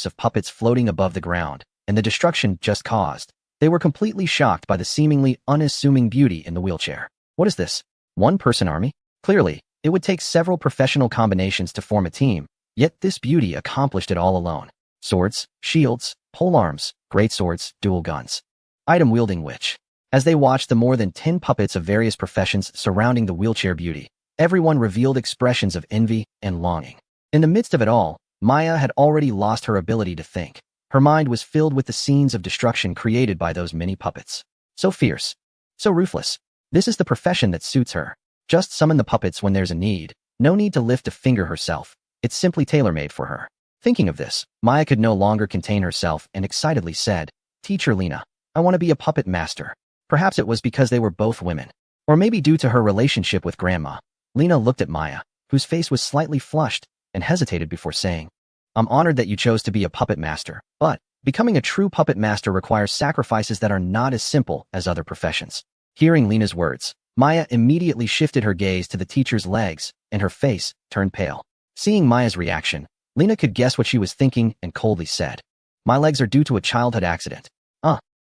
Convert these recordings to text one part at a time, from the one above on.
of puppets floating above the ground, and the destruction just caused. They were completely shocked by the seemingly unassuming beauty in the wheelchair. What is this? One-person army? Clearly, it would take several professional combinations to form a team, yet this beauty accomplished it all alone. Swords, shields, polearms, great swords, dual guns. Item-wielding witch. As they watched the more than 10 puppets of various professions surrounding the wheelchair beauty, everyone revealed expressions of envy and longing. In the midst of it all, Maya had already lost her ability to think. Her mind was filled with the scenes of destruction created by those many puppets. So fierce. So ruthless. This is the profession that suits her. Just summon the puppets when there's a need. No need to lift a finger herself. It's simply tailor-made for her. Thinking of this, Maya could no longer contain herself and excitedly said, "Teacher Lena, I want to be a puppet master." Perhaps it was because they were both women. Or maybe due to her relationship with Grandma. Lena looked at Maya, whose face was slightly flushed, and hesitated before saying, "I'm honored that you chose to be a puppet master, but becoming a true puppet master requires sacrifices that are not as simple as other professions." Hearing Lena's words, Maya immediately shifted her gaze to the teacher's legs, and her face turned pale. Seeing Maya's reaction, Lena could guess what she was thinking and coldly said, "My legs are due to a childhood accident."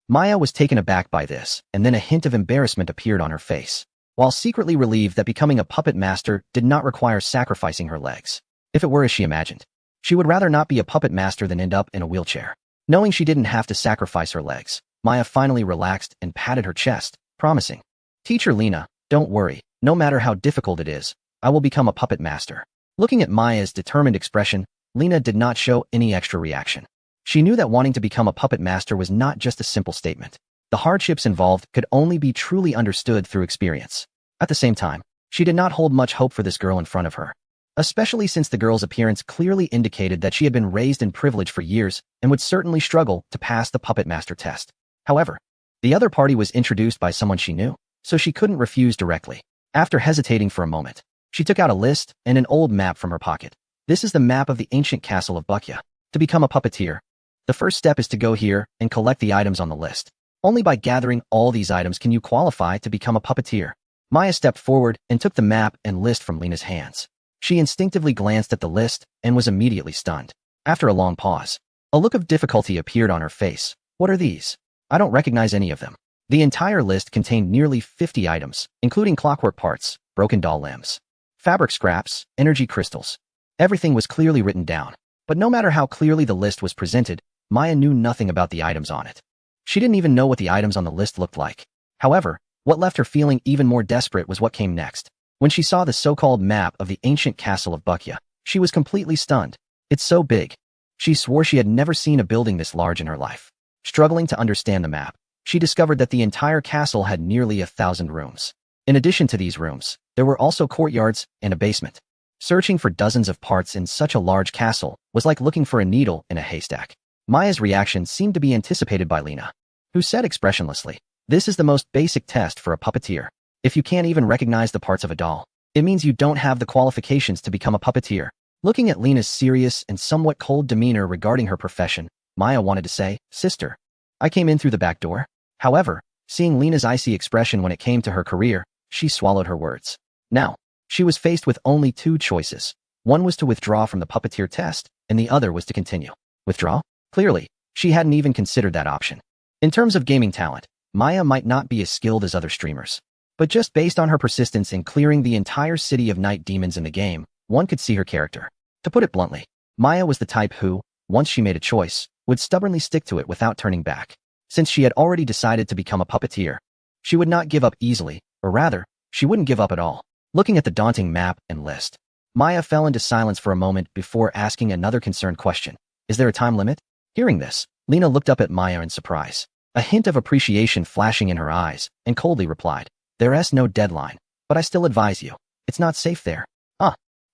Maya was taken aback by this, and then a hint of embarrassment appeared on her face, while secretly relieved that becoming a puppet master did not require sacrificing her legs. If it were as she imagined, she would rather not be a puppet master than end up in a wheelchair. Knowing she didn't have to sacrifice her legs, Maya finally relaxed and patted her chest, promising, "Teacher Lena, don't worry, no matter how difficult it is, I will become a puppet master." Looking at Maya's determined expression, Lena did not show any extra reaction. She knew that wanting to become a puppet master was not just a simple statement. The hardships involved could only be truly understood through experience. At the same time, she did not hold much hope for this girl in front of her, especially since the girl's appearance clearly indicated that she had been raised in privilege for years and would certainly struggle to pass the puppet master test. However, the other party was introduced by someone she knew, so she couldn't refuse directly. After hesitating for a moment, she took out a list and an old map from her pocket. This is the map of the ancient castle of Bukya. To become a puppeteer, the first step is to go here and collect the items on the list. Only by gathering all these items can you qualify to become a puppeteer. Maya stepped forward and took the map and list from Lena's hands. She instinctively glanced at the list and was immediately stunned. After a long pause, a look of difficulty appeared on her face. "What are these? I don't recognize any of them." The entire list contained nearly 50 items, including clockwork parts, broken doll limbs, fabric scraps, energy crystals. Everything was clearly written down. But no matter how clearly the list was presented, Maya knew nothing about the items on it. She didn't even know what the items on the list looked like. However, what left her feeling even more desperate was what came next. When she saw the so-called map of the ancient castle of Bukya, she was completely stunned. It's so big. She swore she had never seen a building this large in her life. Struggling to understand the map, she discovered that the entire castle had nearly 1,000 rooms. In addition to these rooms, there were also courtyards and a basement. Searching for dozens of parts in such a large castle was like looking for a needle in a haystack. Maya's reaction seemed to be anticipated by Lena, who said expressionlessly, "This is the most basic test for a puppeteer. If you can't even recognize the parts of a doll, it means you don't have the qualifications to become a puppeteer." Looking at Lena's serious and somewhat cold demeanor regarding her profession, Maya wanted to say, "Sister, I came in through the back door." However, seeing Lena's icy expression when it came to her career, she swallowed her words. Now, she was faced with only two choices. One was to withdraw from the puppeteer test, and the other was to continue. Withdraw? Clearly, she hadn't even considered that option. In terms of gaming talent, Maya might not be as skilled as other streamers. But just based on her persistence in clearing the entire city of night demons in the game, one could see her character. To put it bluntly, Maya was the type who, once she made a choice, would stubbornly stick to it without turning back. Since she had already decided to become a puppeteer, she would not give up easily, or rather, she wouldn't give up at all. Looking at the daunting map and list, Maya fell into silence for a moment before asking another concerned question. "Is there a time limit?" Hearing this, Lena looked up at Maya in surprise, a hint of appreciation flashing in her eyes, and coldly replied, "There is no deadline, but I still advise you. It's not safe there."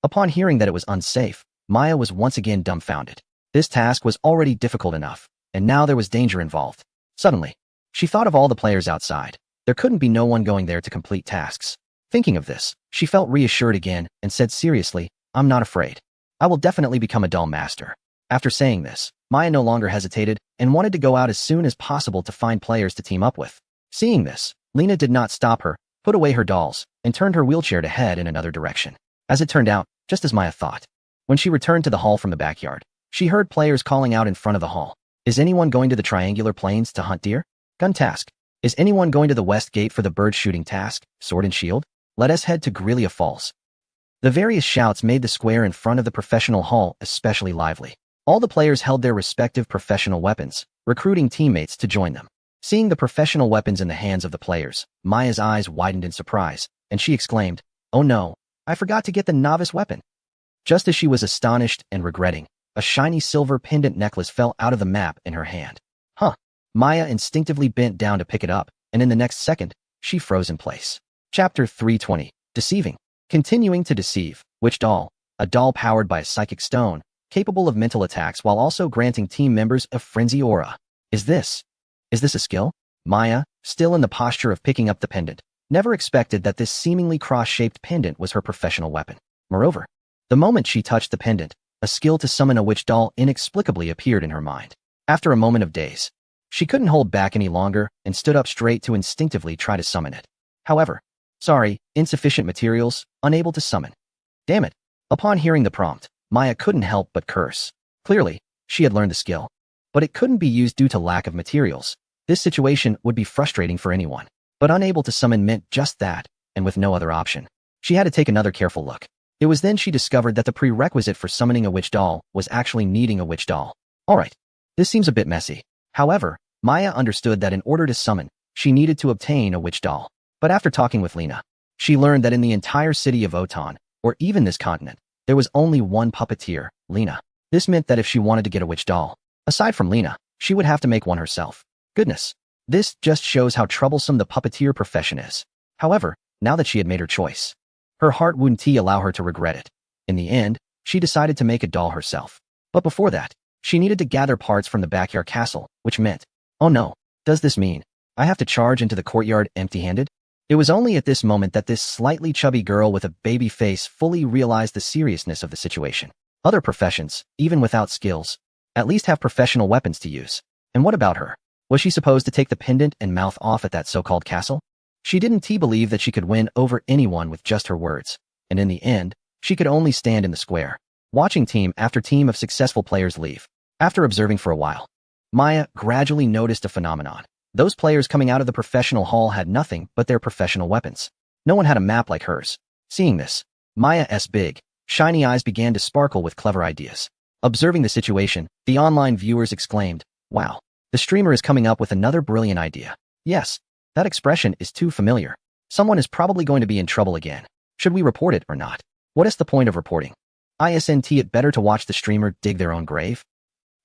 Upon hearing that it was unsafe, Maya was once again dumbfounded. This task was already difficult enough, and now there was danger involved. Suddenly, she thought of all the players outside. There couldn't be no one going there to complete tasks. Thinking of this, she felt reassured again and said seriously, "I'm not afraid. I will definitely become a doll master." After saying this, Maya no longer hesitated and wanted to go out as soon as possible to find players to team up with. Seeing this, Lena did not stop her, put away her dolls, and turned her wheelchair to head in another direction. As it turned out, just as Maya thought, when she returned to the hall from the backyard, She heard players calling out in front of the hall. Is anyone going to the triangular plains to hunt deer? Gun task. Is anyone going to the west gate for the bird shooting task? Sword and shield? Let us head to Guerrilla Falls. The various shouts made the square in front of the professional hall especially lively. All the players held their respective professional weapons, recruiting teammates to join them. Seeing the professional weapons in the hands of the players, Maya's eyes widened in surprise, and she exclaimed, "Oh no, I forgot to get the novice weapon." Just as she was astonished and regretting, a shiny silver pendant necklace fell out of the map in her hand. Huh. Maya instinctively bent down to pick it up, and in the next second, she froze in place. Chapter 320. Deceiving. Continuing to deceive. Witch Doll. A doll powered by a psychic stone, capable of mental attacks while also granting team members a frenzy aura. Is this a skill? Maya, still in the posture of picking up the pendant, never expected that this seemingly cross-shaped pendant was her professional weapon. Moreover, the moment she touched the pendant, a skill to summon a witch doll inexplicably appeared in her mind. After a moment of daze, she couldn't hold back any longer and stood up straight to instinctively try to summon it. However, insufficient materials, unable to summon. Damn it. Upon hearing the prompt, Maya couldn't help but curse. Clearly, she had learned the skill, but it couldn't be used due to lack of materials. This situation would be frustrating for anyone, but unable to summon meant just that, and with no other option. She had to take another careful look. It was then she discovered that the prerequisite for summoning a witch doll was actually needing a witch doll. Alright, this seems a bit messy. However, Maya understood that in order to summon, she needed to obtain a witch doll. But after talking with Lena, she learned that in the entire city of Otan, or even this continent, there was only one puppeteer, Lena. This meant that if she wanted to get a witch doll, aside from Lena, she would have to make one herself. Goodness, this just shows how troublesome the puppeteer profession is. However, now that she had made her choice, her heart wouldn't allow her to regret it. In the end, she decided to make a doll herself. But before that, she needed to gather parts from the backyard castle, which meant, oh no, does this mean I have to charge into the courtyard empty-handed? It was only at this moment that this slightly chubby girl with a baby face fully realized the seriousness of the situation. Other professions, even without skills, at least have professional weapons to use. And what about her? Was she supposed to take the pendant and mouth off at that so-called castle? She didn't believe that she could win over anyone with just her words, and in the end, she could only stand in the square, watching team after team of successful players leave. After observing for a while, Maya gradually noticed a phenomenon. Those players coming out of the professional hall had nothing but their professional weapons. No one had a map like hers. Seeing this, Maya's big, shiny eyes began to sparkle with clever ideas. Observing the situation, the online viewers exclaimed, "Wow, the streamer is coming up with another brilliant idea. Yes, that expression is too familiar. Someone is probably going to be in trouble again. Should we report it or not? What is the point of reporting? Isn't it better to watch the streamer dig their own grave?"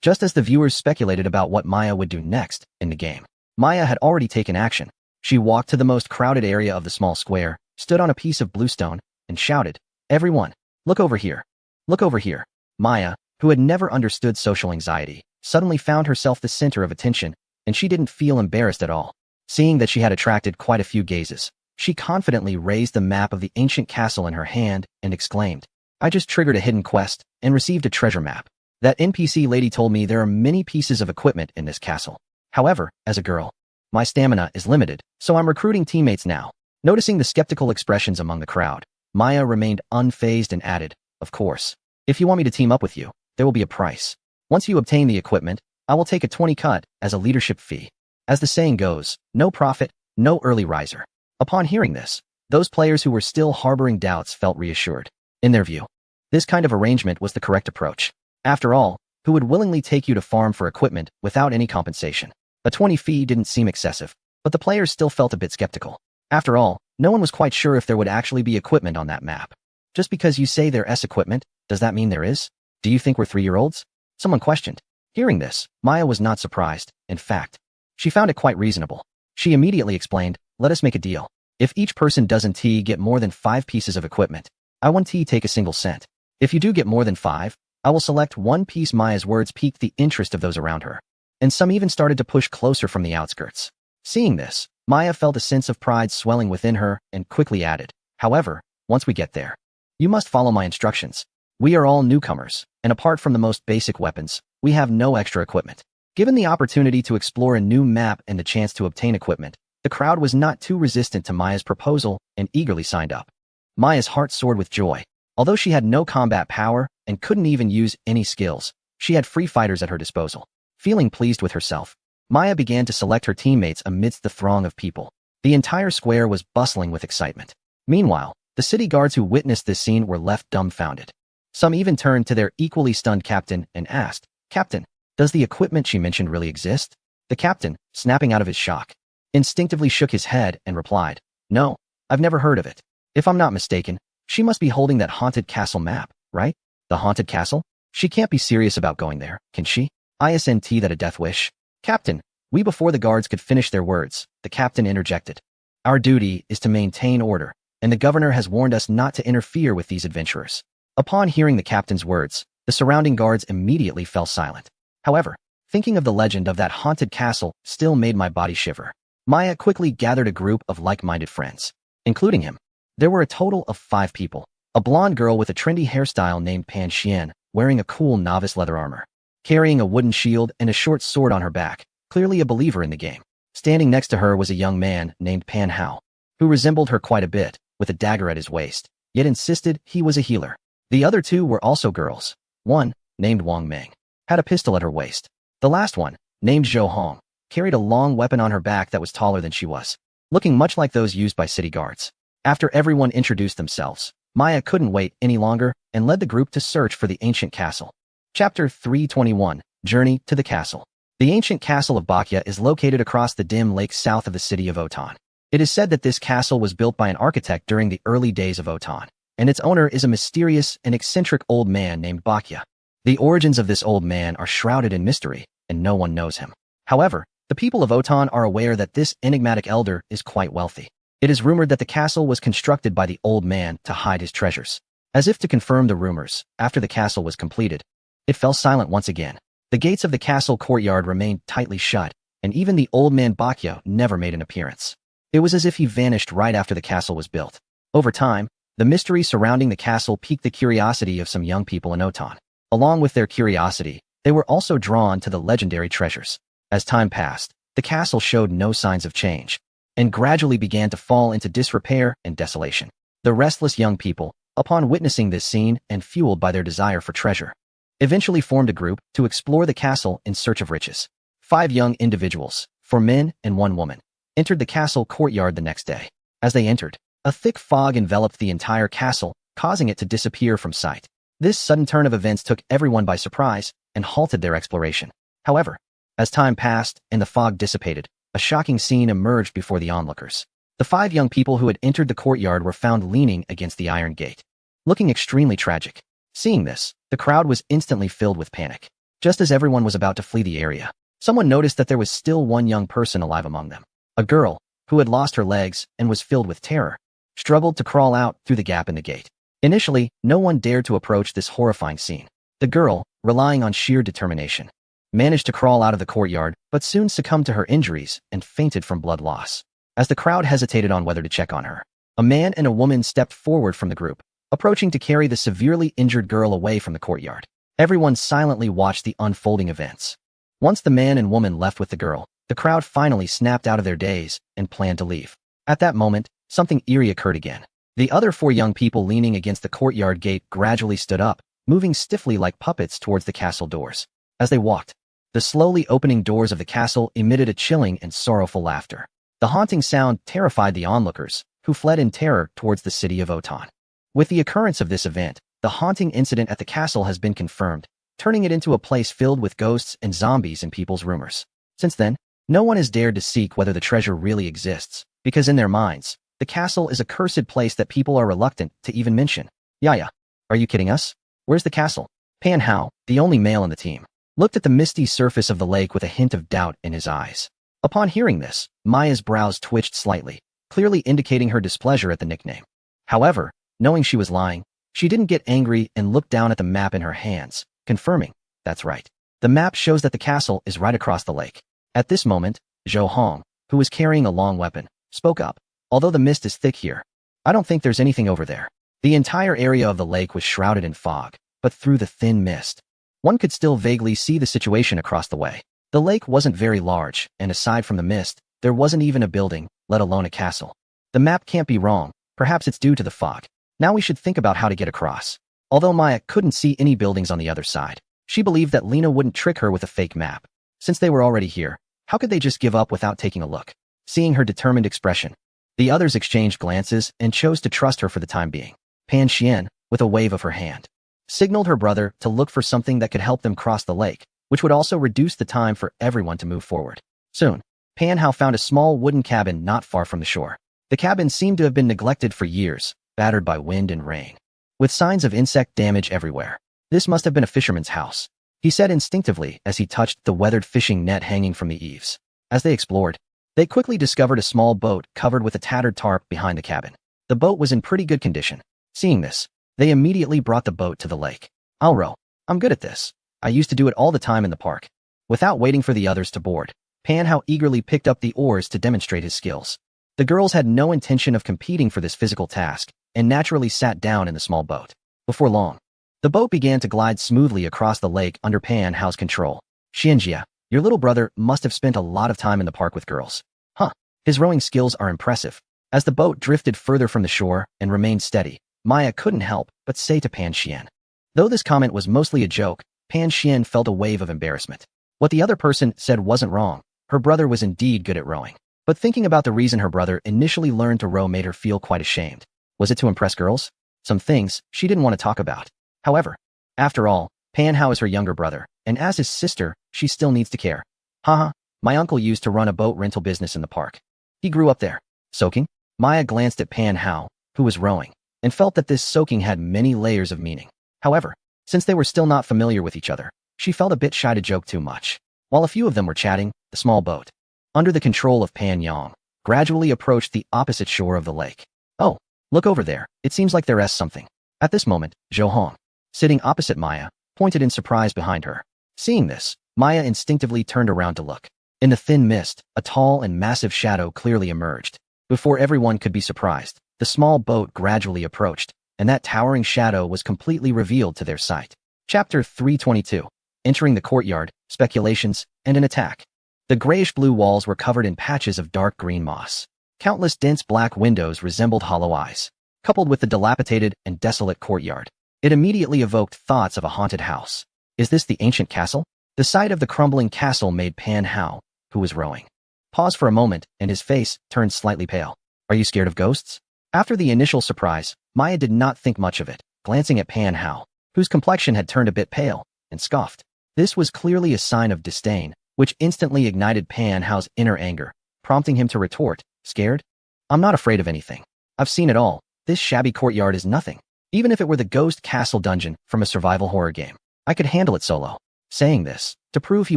Just as the viewers speculated about what Maya would do next in the game, Maya had already taken action. She walked to the most crowded area of the small square, stood on a piece of bluestone, and shouted, "Everyone, look over here. Look over here." Maya, who had never understood social anxiety, suddenly found herself the center of attention, and she didn't feel embarrassed at all. Seeing that she had attracted quite a few gazes, she confidently raised the map of the ancient castle in her hand and exclaimed, "I just triggered a hidden quest and received a treasure map. That NPC lady told me there are many pieces of equipment in this castle. However, as a girl, my stamina is limited, so I'm recruiting teammates now." Noticing the skeptical expressions among the crowd, Maya remained unfazed and added, "Of course, if you want me to team up with you, there will be a price. Once you obtain the equipment, I will take a 20 cut as a leadership fee. As the saying goes, no profit, no early riser." Upon hearing this, those players who were still harboring doubts felt reassured. In their view, this kind of arrangement was the correct approach. After all, who would willingly take you to farm for equipment without any compensation? A 20 fee didn't seem excessive, but the players still felt a bit skeptical. After all, no one was quite sure if there would actually be equipment on that map. Just because you say there's equipment, does that mean there is? Do you think we're 3-year-olds? Someone questioned. Hearing this, Maya was not surprised. In fact, she found it quite reasonable. She immediately explained, "Let us make a deal. If each person doesn't get more than 5 pieces of equipment, I won't take a single cent. If you do get more than 5, I will select one piece." Maya's words piqued the interest of those around her, and some even started to push closer from the outskirts. Seeing this, Maya felt a sense of pride swelling within her and quickly added, "However, once we get there, you must follow my instructions. We are all newcomers, and apart from the most basic weapons, we have no extra equipment." Given the opportunity to explore a new map and the chance to obtain equipment, the crowd was not too resistant to Maya's proposal and eagerly signed up. Maya's heart soared with joy. Although she had no combat power and couldn't even use any skills, She had free fighters at her disposal. Feeling pleased with herself, Maya began to select her teammates amidst the throng of people. The entire square was bustling with excitement. Meanwhile, the city guards who witnessed this scene were left dumbfounded. Some even turned to their equally stunned captain and asked, "Captain, does the equipment she mentioned really exist?" The captain, snapping out of his shock, instinctively shook his head and replied, "No, I've never heard of it. If I'm not mistaken, she must be holding that haunted castle map, right? The haunted castle? She can't be serious about going there, can she? Isn't that a death wish?" "Captain, we," before the guards could finish their words, the captain interjected. "Our duty is to maintain order, and the governor has warned us not to interfere with these adventurers." Upon hearing the captain's words, the surrounding guards immediately fell silent. However, thinking of the legend of that haunted castle still made my body shiver. Maya quickly gathered a group of like-minded friends, including him. There were a total of 5 people. A blonde girl with a trendy hairstyle named Pan Xian, wearing a cool novice leather armor, carrying a wooden shield and a short sword on her back, clearly a believer in the game. Standing next to her was a young man named Pan Hao, who resembled her quite a bit, with a dagger at his waist, yet insisted he was a healer. The other 2 were also girls. One, named Wang Meng, had a pistol at her waist. The last one, named Zhou Hong, carried a long weapon on her back that was taller than she was, looking much like those used by city guards. After everyone introduced themselves, Maya couldn't wait any longer and led the group to search for the ancient castle. Chapter 321, Journey to the Castle. The ancient castle of Bakya is located across the dim lake south of the city of Otan. It is said that this castle was built by an architect during the early days of Otan, and its owner is a mysterious and eccentric old man named Bakya. The origins of this old man are shrouded in mystery, and no one knows him. However, the people of Otan are aware that this enigmatic elder is quite wealthy. It is rumored that the castle was constructed by the old man to hide his treasures. As if to confirm the rumors, after the castle was completed, it fell silent once again. The gates of the castle courtyard remained tightly shut, and even the old man Bakya never made an appearance. It was as if he vanished right after the castle was built. Over time, the mystery surrounding the castle piqued the curiosity of some young people in Otan. Along with their curiosity, they were also drawn to the legendary treasures. As time passed, the castle showed no signs of change, and gradually began to fall into disrepair and desolation. The restless young people, upon witnessing this scene and fueled by their desire for treasure, eventually formed a group to explore the castle in search of riches. 5 young individuals, 4 men and 1 woman, entered the castle courtyard the next day. As they entered, a thick fog enveloped the entire castle, causing it to disappear from sight. This sudden turn of events took everyone by surprise and halted their exploration. However, as time passed and the fog dissipated, a shocking scene emerged before the onlookers. The 5 young people who had entered the courtyard were found leaning against the iron gate, looking extremely tragic. Seeing this, the crowd was instantly filled with panic. Just as everyone was about to flee the area, someone noticed that there was still one young person alive among them. A girl, who had lost her legs and was filled with terror, struggled to crawl out through the gap in the gate. Initially, no one dared to approach this horrifying scene. The girl, relying on sheer determination, managed to crawl out of the courtyard, but soon succumbed to her injuries and fainted from blood loss. As the crowd hesitated on whether to check on her, a man and a woman stepped forward from the group, approaching to carry the severely injured girl away from the courtyard. Everyone silently watched the unfolding events. Once the man and woman left with the girl, the crowd finally snapped out of their daze and planned to leave. At that moment, something eerie occurred again. The other 4 young people leaning against the courtyard gate gradually stood up, moving stiffly like puppets towards the castle doors. As they walked, the slowly opening doors of the castle emitted a chilling and sorrowful laughter. The haunting sound terrified the onlookers, who fled in terror towards the city of Otan. With the occurrence of this event, the haunting incident at the castle has been confirmed, turning it into a place filled with ghosts and zombies and people's rumors. Since then, no one has dared to seek whether the treasure really exists, because in their minds, the castle is a cursed place that people are reluctant to even mention. Yaya, are you kidding us? Where's the castle? Pan Hao, the only male in the team, looked at the misty surface of the lake with a hint of doubt in his eyes. Upon hearing this, Maya's brows twitched slightly, clearly indicating her displeasure at the nickname. However, knowing she was lying, she didn't get angry and looked down at the map in her hands, confirming, that's right. The map shows that the castle is right across the lake. At this moment, Zhou Hong, who was carrying a long weapon, spoke up. Although the mist is thick here, I don't think there's anything over there. The entire area of the lake was shrouded in fog, but through the thin mist, one could still vaguely see the situation across the way. The lake wasn't very large, and aside from the mist, there wasn't even a building, let alone a castle. The map can't be wrong, perhaps it's due to the fog. Now we should think about how to get across. Although Maya couldn't see any buildings on the other side, She believed that Lena wouldn't trick her with a fake map. Since they were already here, how could they just give up without taking a look? Seeing her determined expression, the others exchanged glances and chose to trust her for the time being. Pan Xian, with a wave of her hand, signaled her brother to look for something that could help them cross the lake, which would also reduce the time for everyone to move forward. Soon, Pan Hao found a small wooden cabin not far from the shore. The cabin seemed to have been neglected for years, battered by wind and rain, with signs of insect damage everywhere. This must have been a fisherman's house, he said instinctively as he touched the weathered fishing net hanging from the eaves. As they explored, they quickly discovered a small boat covered with a tattered tarp behind the cabin. The boat was in pretty good condition. Seeing this, they immediately brought the boat to the lake. I'll row. I'm good at this. I used to do it all the time in the park. Without waiting for the others to board, Pan Hao eagerly picked up the oars to demonstrate his skills. The girls had no intention of competing for this physical task and naturally sat down in the small boat. Before long, the boat began to glide smoothly across the lake under Pan Hao's control. Xianjia, your little brother must have spent a lot of time in the park with girls. Huh, his rowing skills are impressive. As the boat drifted further from the shore and remained steady, Maya couldn't help but say to Pan Xian. Though this comment was mostly a joke, Pan Xian felt a wave of embarrassment. What the other person said wasn't wrong. Her brother was indeed good at rowing. But thinking about the reason her brother initially learned to row made her feel quite ashamed. Was it to impress girls? Some things she didn't want to talk about. However, after all, Pan Hao is her younger brother, and as his sister, she still needs to care. Haha, my uncle used to run a boat rental business in the park. He grew up there. Soaking? Maya glanced at Pan Hao, who was rowing, and felt that this soaking had many layers of meaning. However, since they were still not familiar with each other, she felt a bit shy to joke too much. While a few of them were chatting, the small boat, under the control of Pan Yang, gradually approached the opposite shore of the lake. Oh, look over there. It seems like there's something. At this moment, Zhou Hong, sitting opposite Maya, pointed in surprise behind her. Seeing this, Maya instinctively turned around to look. In the thin mist, a tall and massive shadow clearly emerged. Before everyone could be surprised, the small boat gradually approached, and that towering shadow was completely revealed to their sight. Chapter 322. Entering the courtyard, speculations, and an attack. The grayish-blue walls were covered in patches of dark green moss. Countless dense black windows resembled hollow eyes. Coupled with the dilapidated and desolate courtyard, it immediately evoked thoughts of a haunted house. Is this the ancient castle? The sight of the crumbling castle made Pan Hao, who was rowing, pause for a moment, and his face turned slightly pale. Are you scared of ghosts? After the initial surprise, Maya did not think much of it, glancing at Pan Hao, whose complexion had turned a bit pale, and scoffed. This was clearly a sign of disdain, which instantly ignited Pan Hao's inner anger, prompting him to retort, scared? I'm not afraid of anything. I've seen it all. This shabby courtyard is nothing. Even if it were the Ghost Castle dungeon from a survival horror game, I could handle it solo. Saying this, to prove he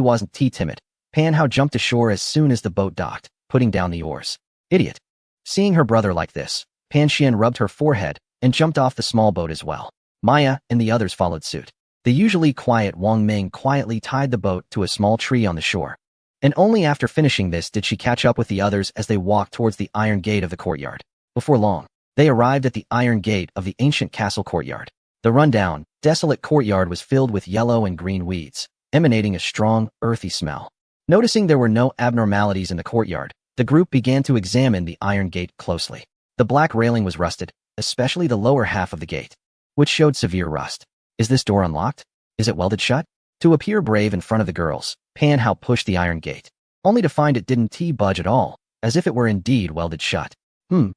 wasn't timid, Pan Hao jumped ashore as soon as the boat docked, putting down the oars. Idiot. Seeing her brother like this, Pan Xian rubbed her forehead and jumped off the small boat as well. Maya and the others followed suit. The usually quiet Wang Ming quietly tied the boat to a small tree on the shore. And only after finishing this did she catch up with the others as they walked towards the iron gate of the courtyard. Before long, they arrived at the iron gate of the ancient castle courtyard. The rundown, desolate courtyard was filled with yellow and green weeds, emanating a strong, earthy smell. Noticing there were no abnormalities in the courtyard, the group began to examine the iron gate closely. The black railing was rusted, especially the lower half of the gate, which showed severe rust. Is this door unlocked? Is it welded shut? To appear brave in front of the girls, Pan Hao pushed the iron gate, only to find it didn't budge at all, as if it were indeed welded shut.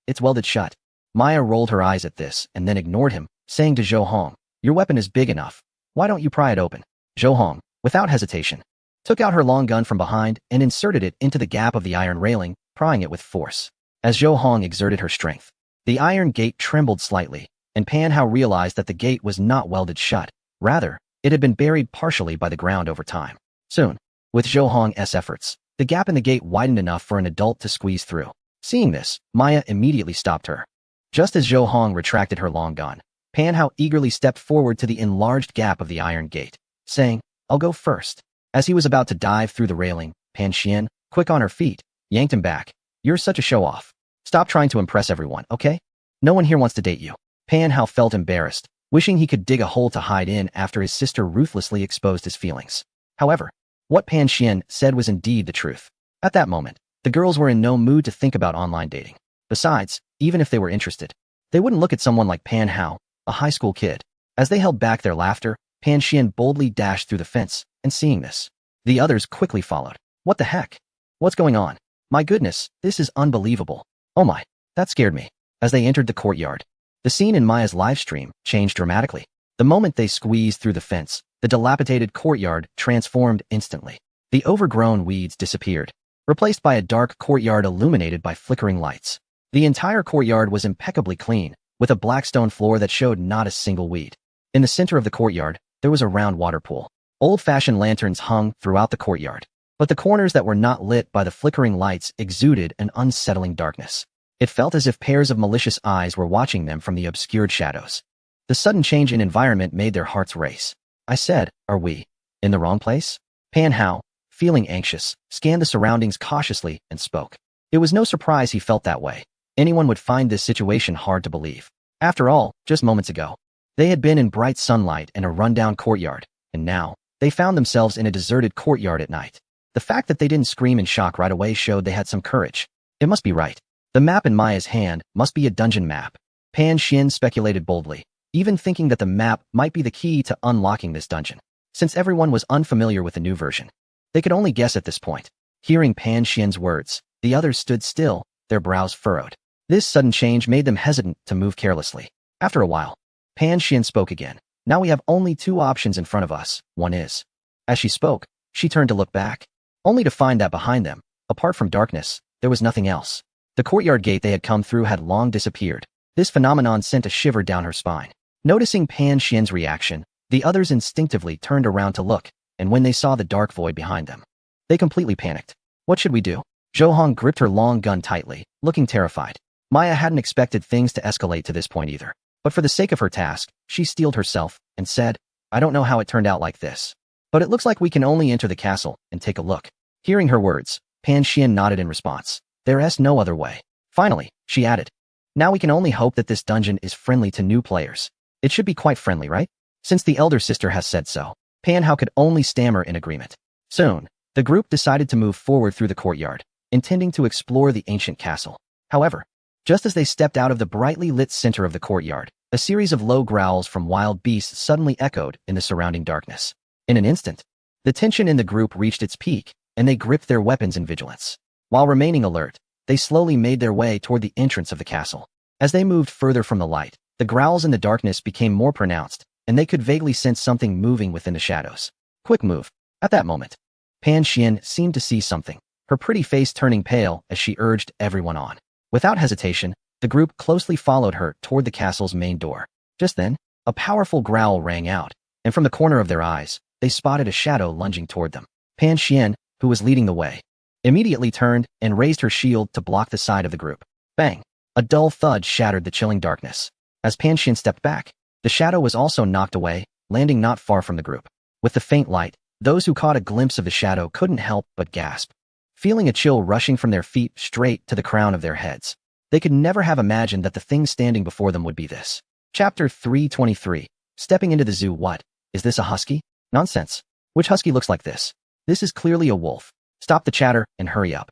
It's welded shut. Maya rolled her eyes at this and then ignored him, saying to Zhou Hong, your weapon is big enough. Why don't you pry it open? Zhou Hong, without hesitation, took out her long gun from behind and inserted it into the gap of the iron railing, prying it with force. As Zhou Hong exerted her strength, the iron gate trembled slightly, and Pan Hao realized that the gate was not welded shut. Rather, it had been buried partially by the ground over time. Soon, with Zhou Hong's efforts, the gap in the gate widened enough for an adult to squeeze through. Seeing this, Maya immediately stopped her. Just as Zhou Hong retracted her long gun, Pan Hao eagerly stepped forward to the enlarged gap of the iron gate, saying, I'll go first. As he was about to dive through the railing, Pan Xian, quick on her feet, yanked him back. You're such a show-off. Stop trying to impress everyone, okay? No one here wants to date you. Pan Hao felt embarrassed, wishing he could dig a hole to hide in after his sister ruthlessly exposed his feelings. However, what Pan Xian said was indeed the truth. At that moment, the girls were in no mood to think about online dating. Besides, even if they were interested, they wouldn't look at someone like Pan Hao, a high school kid. As they held back their laughter, Pan Xian boldly dashed through the fence, and seeing this, the others quickly followed. What the heck? What's going on? My goodness, this is unbelievable. Oh my, that scared me. As they entered the courtyard, the scene in Maya's livestream changed dramatically. The moment they squeezed through the fence, the dilapidated courtyard transformed instantly. The overgrown weeds disappeared, replaced by a dark courtyard illuminated by flickering lights. The entire courtyard was impeccably clean, with a black stone floor that showed not a single weed. In the center of the courtyard, there was a round water pool. Old-fashioned lanterns hung throughout the courtyard, but the corners that were not lit by the flickering lights exuded an unsettling darkness. It felt as if pairs of malicious eyes were watching them from the obscured shadows. The sudden change in environment made their hearts race. I said, are we in the wrong place? Pan Hao, feeling anxious, scanned the surroundings cautiously and spoke. It was no surprise he felt that way. Anyone would find this situation hard to believe. After all, just moments ago, they had been in bright sunlight and a rundown courtyard, and now, they found themselves in a deserted courtyard at night. The fact that they didn't scream in shock right away showed they had some courage. It must be right. The map in Maya's hand must be a dungeon map. Pan Xian speculated boldly, even thinking that the map might be the key to unlocking this dungeon. Since everyone was unfamiliar with the new version, they could only guess at this point. Hearing Pan Xian's words, the others stood still, their brows furrowed. This sudden change made them hesitant to move carelessly. After a while, Pan Xian spoke again. Now we have only two options in front of us. One is. As she spoke, she turned to look back, only to find that behind them, apart from darkness, there was nothing else. The courtyard gate they had come through had long disappeared. This phenomenon sent a shiver down her spine. Noticing Pan Xian's reaction, the others instinctively turned around to look, and when they saw the dark void behind them, they completely panicked. What should we do? Zhou Hong gripped her long gun tightly, looking terrified. Maya hadn't expected things to escalate to this point either. But for the sake of her task, she steeled herself and said, I don't know how it turned out like this, but it looks like we can only enter the castle and take a look. Hearing her words, Pan Xian nodded in response. There's no other way. Finally, she added, now we can only hope that this dungeon is friendly to new players. It should be quite friendly, right? Since the elder sister has said so, Pan Hao could only stammer in agreement. Soon, the group decided to move forward through the courtyard, intending to explore the ancient castle. However, just as they stepped out of the brightly lit center of the courtyard, a series of low growls from wild beasts suddenly echoed in the surrounding darkness. In an instant, the tension in the group reached its peak, and they gripped their weapons in vigilance. While remaining alert, they slowly made their way toward the entrance of the castle. As they moved further from the light, the growls in the darkness became more pronounced, and they could vaguely sense something moving within the shadows. Quick move. At that moment, Pan Xian seemed to see something, her pretty face turning pale as she urged everyone on. Without hesitation, the group closely followed her toward the castle's main door. Just then, a powerful growl rang out, and from the corner of their eyes, they spotted a shadow lunging toward them. Pan Xian, who was leading the way, immediately turned and raised her shield to block the side of the group. Bang! A dull thud shattered the chilling darkness. As Pan Xian stepped back, the shadow was also knocked away, landing not far from the group. With the faint light, those who caught a glimpse of the shadow couldn't help but gasp, feeling a chill rushing from their feet straight to the crown of their heads. They could never have imagined that the thing standing before them would be this. Chapter 323. Stepping into the zoo. What? Is this a husky? Nonsense. Which husky looks like this? This is clearly a wolf. Stop the chatter and hurry up.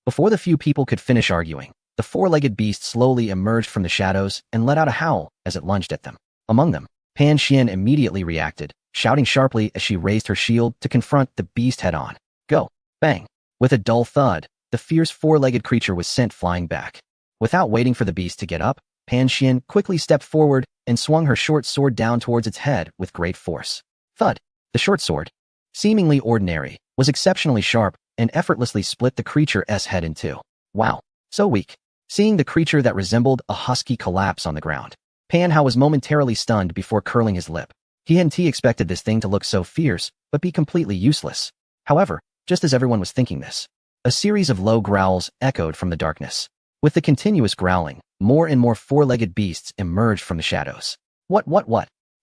Before the few people could finish arguing, the four-legged beast slowly emerged from the shadows and let out a howl as it lunged at them. Among them, Pan Xian immediately reacted, shouting sharply as she raised her shield to confront the beast head-on. Go! Bang! With a dull thud, the fierce four-legged creature was sent flying back. Without waiting for the beast to get up, Pan Xian quickly stepped forward and swung her short sword down towards its head with great force. Thud! The short sword, seemingly ordinary, was exceptionally sharp and effortlessly split the creature's head in two. Wow, so weak. Seeing the creature that resembled a husky collapse on the ground, Pan Hao was momentarily stunned before curling his lip. He hadn't expected this thing to look so fierce, but be completely useless. However, just as everyone was thinking this, a series of low growls echoed from the darkness. With the continuous growling, more and more four-legged beasts emerged from the shadows. What?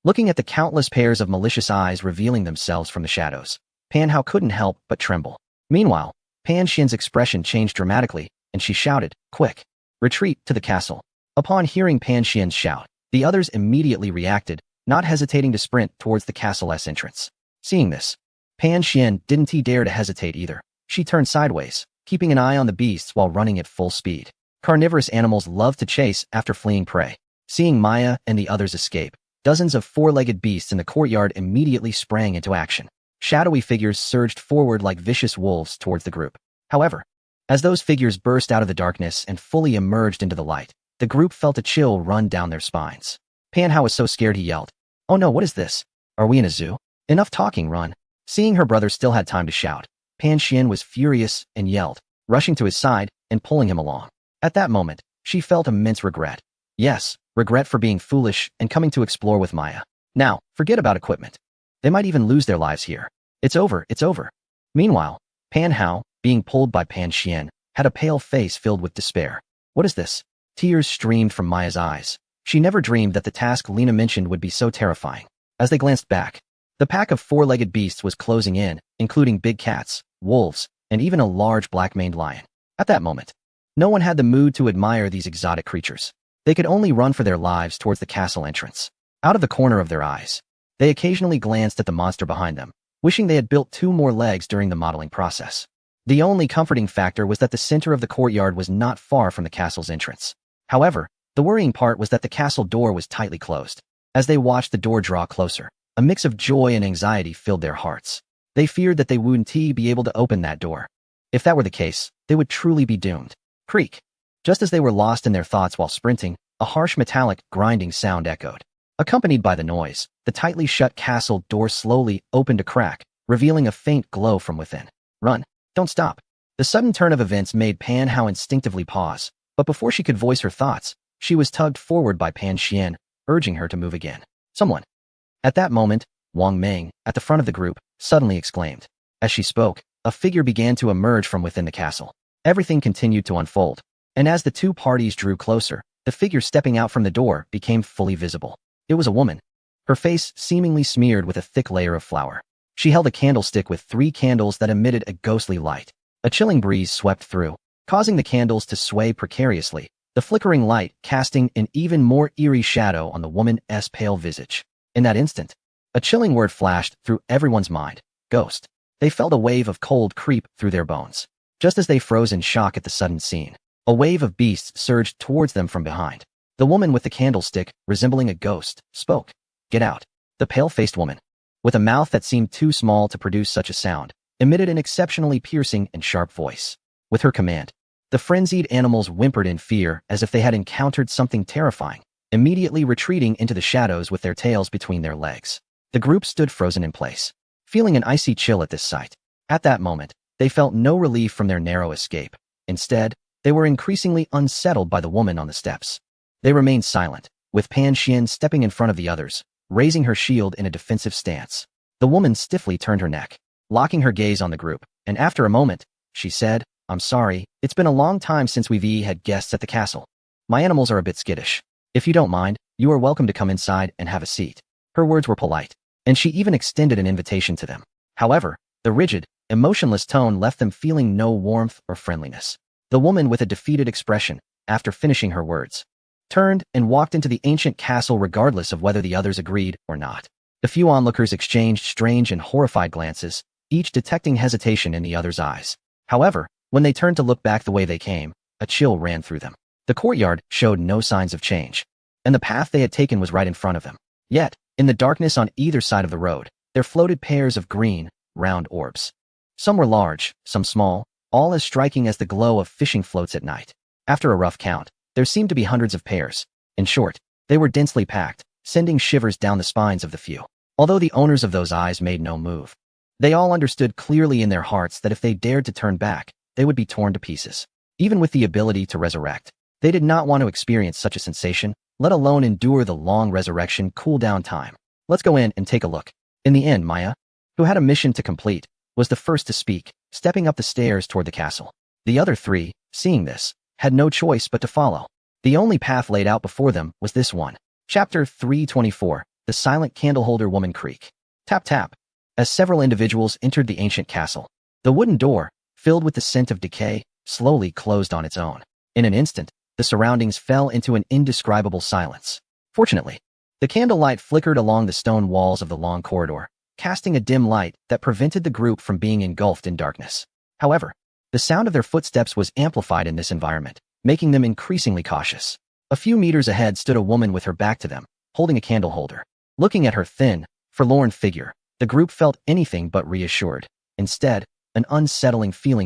Looking at the countless pairs of malicious eyes revealing themselves from the shadows, Pan Hao couldn't help but tremble. Meanwhile, Pan Xian's expression changed dramatically, and she shouted, Quick! Retreat to the castle. Upon hearing Pan Xian's shout, the others immediately reacted, not hesitating to sprint towards the castle's entrance. Seeing this, Pan Xian didn't dare to hesitate either. She turned sideways, keeping an eye on the beasts while running at full speed. Carnivorous animals love to chase after fleeing prey. Seeing Maya and the others escape, Dozens of four-legged beasts in the courtyard immediately sprang into action. Shadowy figures surged forward like vicious wolves towards the group. However, as those figures burst out of the darkness and fully emerged into the light, the group felt a chill run down their spines. Pan Hao was so scared he yelled, "Oh no, what is this? Are we in a zoo? Enough talking, run." Seeing her brother still had time to shout, Pan Xian was furious and yelled, rushing to his side and pulling him along. At that moment, she felt immense regret. Yes, regret for being foolish and coming to explore with Maya. Now, forget about equipment. They might even lose their lives here. It's over, it's over. Meanwhile, Pan Hao, being pulled by Pan Xian, had a pale face filled with despair. What is this? Tears streamed from Maya's eyes. She never dreamed that the task Lena mentioned would be so terrifying. As they glanced back, the pack of four-legged beasts was closing in, including big cats, wolves, and even a large black-maned lion. At that moment, no one had the mood to admire these exotic creatures. They could only run for their lives towards the castle entrance. Out of the corner of their eyes, they occasionally glanced at the monster behind them, wishing they had built 2 more legs during the modeling process. The only comforting factor was that the center of the courtyard was not far from the castle's entrance. However, the worrying part was that the castle door was tightly closed. As they watched the door draw closer, a mix of joy and anxiety filled their hearts. They feared that they wouldn't be able to open that door. If that were the case, they would truly be doomed. Creak. Just as they were lost in their thoughts while sprinting, a harsh metallic, grinding sound echoed. Accompanied by the noise, the tightly shut castle door slowly opened a crack, revealing a faint glow from within. Run. Don't stop. The sudden turn of events made Pan Hao instinctively pause, but before she could voice her thoughts, she was tugged forward by Pan Xian, urging her to move again. Someone. At that moment, Wang Meng, at the front of the group, suddenly exclaimed. As she spoke, a figure began to emerge from within the castle. Everything continued to unfold, and as the two parties drew closer, the figure stepping out from the door became fully visible. It was a woman, her face seemingly smeared with a thick layer of flour. She held a candlestick with 3 candles that emitted a ghostly light. A chilling breeze swept through, causing the candles to sway precariously, the flickering light casting an even more eerie shadow on the woman's pale visage. In that instant, a chilling word flashed through everyone's mind. Ghost. They felt a wave of cold creep through their bones. Just as they froze in shock at the sudden scene, a wave of beasts surged towards them from behind. The woman with the candlestick, resembling a ghost, spoke. Get out. The pale-faced woman, with a mouth that seemed too small to produce such a sound, emitted an exceptionally piercing and sharp voice. With her command, the frenzied animals whimpered in fear as if they had encountered something terrifying, immediately retreating into the shadows with their tails between their legs. The group stood frozen in place, feeling an icy chill at this sight. At that moment, they felt no relief from their narrow escape. Instead, they were increasingly unsettled by the woman on the steps. They remained silent, with Pan Xian stepping in front of the others, raising her shield in a defensive stance. The woman stiffly turned her neck, locking her gaze on the group, and after a moment, she said, I'm sorry, it's been a long time since we've had guests at the castle. My animals are a bit skittish. If you don't mind, you are welcome to come inside and have a seat. Her words were polite, and she even extended an invitation to them. However, the rigid, emotionless tone left them feeling no warmth or friendliness. The woman with a defeated expression, after finishing her words, turned and walked into the ancient castle regardless of whether the others agreed or not. The few onlookers exchanged strange and horrified glances, each detecting hesitation in the other's eyes. However, when they turned to look back the way they came, a chill ran through them. The courtyard showed no signs of change, and the path they had taken was right in front of them. Yet, in the darkness on either side of the road, there floated pairs of green, round orbs. Some were large, some small, all as striking as the glow of fishing floats at night. After a rough count, there seemed to be hundreds of pairs. In short, they were densely packed, sending shivers down the spines of the few. Although the owners of those eyes made no move, they all understood clearly in their hearts that if they dared to turn back, they would be torn to pieces. Even with the ability to resurrect, they did not want to experience such a sensation, let alone endure the long resurrection cool-down time. Let's go in and take a look. In the end, Maya, who had a mission to complete, was the first to speak, stepping up the stairs toward the castle. The other 3, seeing this, had no choice but to follow. The only path laid out before them was this one. Chapter 324, The Silent Candleholder Woman Creek. Tap tap. As several individuals entered the ancient castle, the wooden door, filled with the scent of decay, slowly closed on its own. In an instant, the surroundings fell into an indescribable silence. Fortunately, the candlelight flickered along the stone walls of the long corridor, casting a dim light that prevented the group from being engulfed in darkness. However, the sound of their footsteps was amplified in this environment, making them increasingly cautious. A few meters ahead stood a woman with her back to them, holding a candle holder. Looking at her thin, forlorn figure, the group felt anything but reassured. Instead, an unsettling feeling